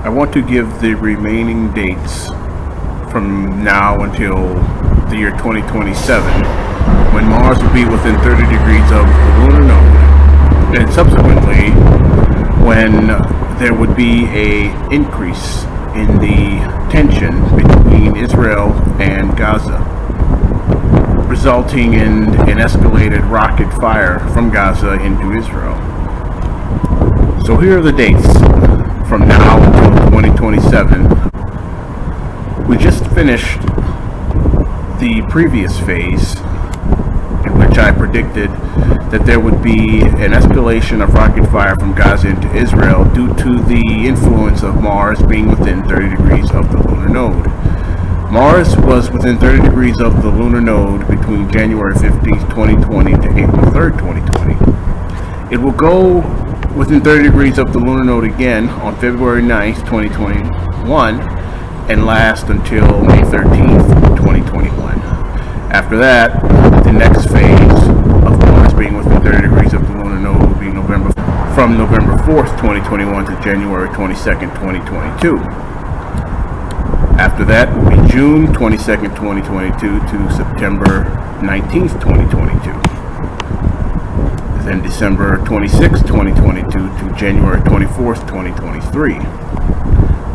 I want to give the remaining dates from now until the year 2027, when Mars will be within 30 degrees of the lunar node, and subsequently when there would be an increase in the tension between Israel and Gaza, resulting in an escalated rocket fire from Gaza into Israel. So here are the dates from now until 2027. We just finished the previous phase in which I predicted that there would be an escalation of rocket fire from Gaza into Israel due to the influence of Mars being within 30 degrees of the lunar node. Mars was within 30 degrees of the lunar node between January 15th, 2020 to April 3rd, 2020. It will go within 30 degrees of the lunar node again on February 9th, 2021, and last until May 13th, 2021. After that, the next phase of Mars being within 30 degrees of the lunar node will be from November 4th, 2021 to January 22nd, 2022. After that will be June 22nd, 2022 to September 19th, 2022. Then December 26th, 2022 to January 24th, 2023.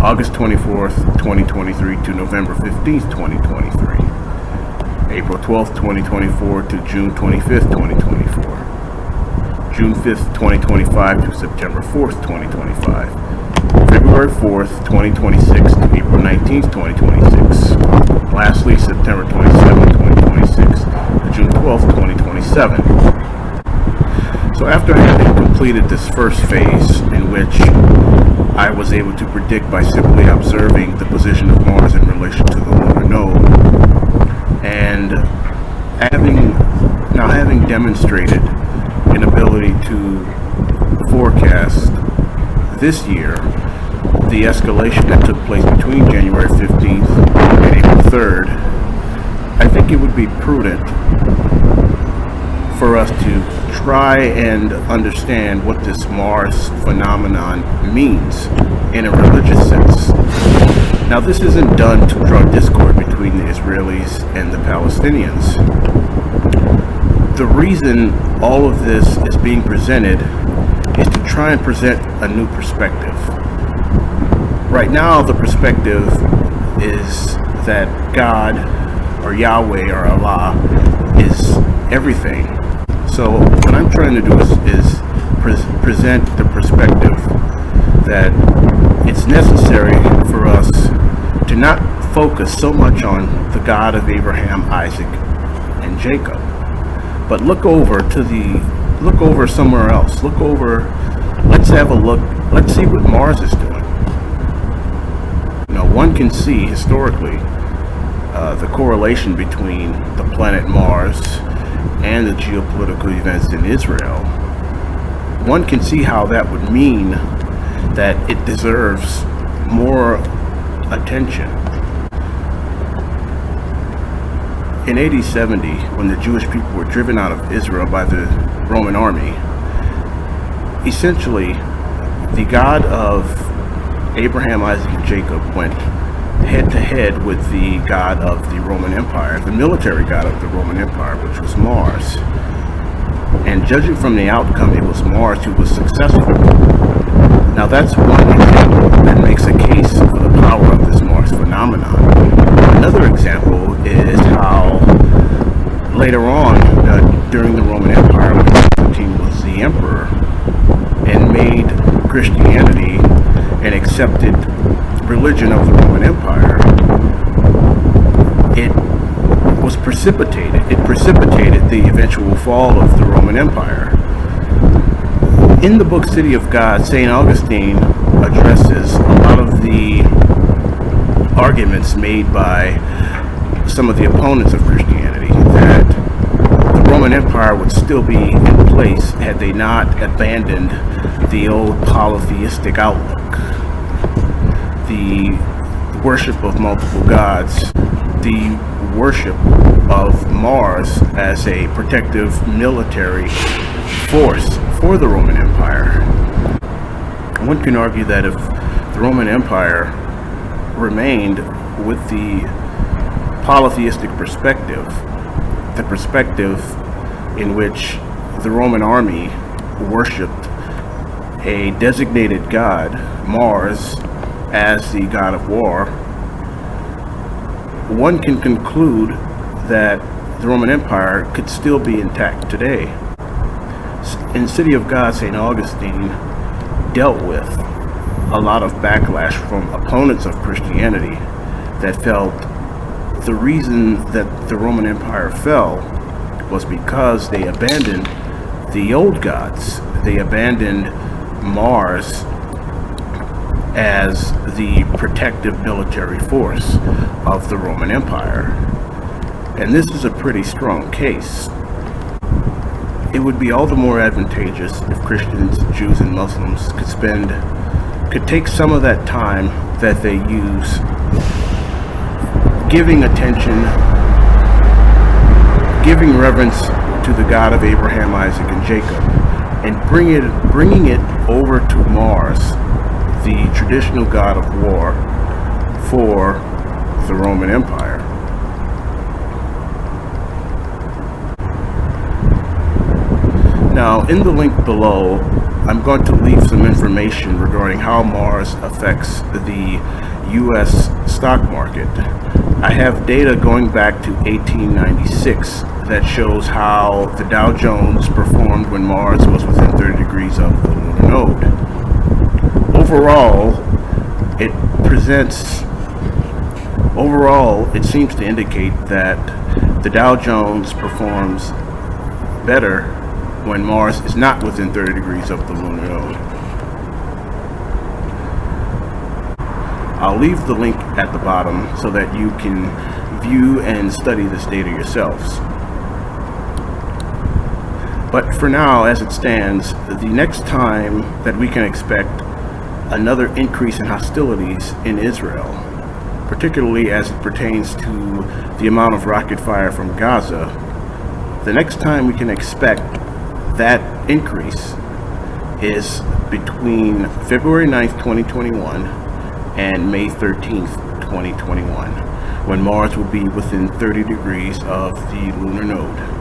August 24th, 2023 to November 15th, 2023. April 12th, 2024 to June 25th, 2024. June 5th, 2025 to September 4th, 2025. February 4th, 2026 to April 19th, 2026. Lastly, September 27th, 2026 to June 12th, 2027. So after having completed this first phase, in which I was able to predict by simply observing the position of Mars in relation to the lunar node, and having demonstrated an ability to forecast this year the escalation that took place between January 15th and April 3rd, I think it would be prudent for us to try and understand what this Mars phenomenon means in a religious sense. Now, this isn't done to draw discord between the Israelis and the Palestinians. The reason all of this is being presented is to try and present a new perspective. Right now, the perspective is that God, or Yahweh, or Allah, is everything. So what I'm trying to do is present the perspective that it's necessary for us to not focus so much on the God of Abraham, Isaac, and Jacob, but look over somewhere else. Let's have a look. Let's see what Mars is doing. One can see historically the correlation between the planet Mars and the geopolitical events in Israel. One can see how that would mean that it deserves more attention. In AD 70, when the Jewish people were driven out of Israel by the Roman army, essentially the God of Abraham, Isaac, and Jacob went head to head with the God of the Roman Empire, the military God of the Roman Empire, which was Mars. And judging from the outcome, it was Mars who was successful. Now that's one example that makes a case for the power of this Mars phenomenon. Another example is how later on, during the Roman Empire, when Constantine was the emperor and made Christianity an accepted religion of the Roman Empire, it precipitated the eventual fall of the Roman Empire. In the book City of God, St. Augustine addresses a lot of the arguments made by some of the opponents of Christianity that the Roman Empire would still be in place had they not abandoned the old polytheistic outlook, the worship of multiple gods, the worship of Mars as a protective military force for the Roman Empire. One can argue that if the the Roman Empire remained with the polytheistic perspective, the perspective in which the Roman army worshipped a designated god, Mars, as the god of war, one can conclude that the Roman Empire could still be intact today. In City of God, St. Augustine dealt with a lot of backlash from opponents of Christianity that felt the reason that the Roman Empire fell was because they abandoned the old gods. They abandoned Mars as the protective military force of the Roman Empire. And this is a pretty strong case. It would be all the more advantageous if Christians, Jews, and Muslims could take some of that time that they use giving attention, giving reverence to the God of Abraham, Isaac, and Jacob, and bringing it over to Mars, the traditional god of war for the Roman Empire. Now, in the link below, I'm going to leave some information regarding how Mars affects the U.S. stock market. I have data going back to 1896 that shows how the Dow Jones performed when Mars was within 30 degrees of the lunar node. Overall, it seems to indicate that the Dow Jones performs better when Mars is not within 30 degrees of the lunar node. I'll leave the link at the bottom so that you can view and study this data yourselves. But for now, as it stands, the next time that we can expect another increase in hostilities in Israel, particularly as it pertains to the amount of rocket fire from Gaza, the next time we can expect that increase is between February 9th, 2021 and May 13th, 2021, when Mars will be within 30 degrees of the lunar node.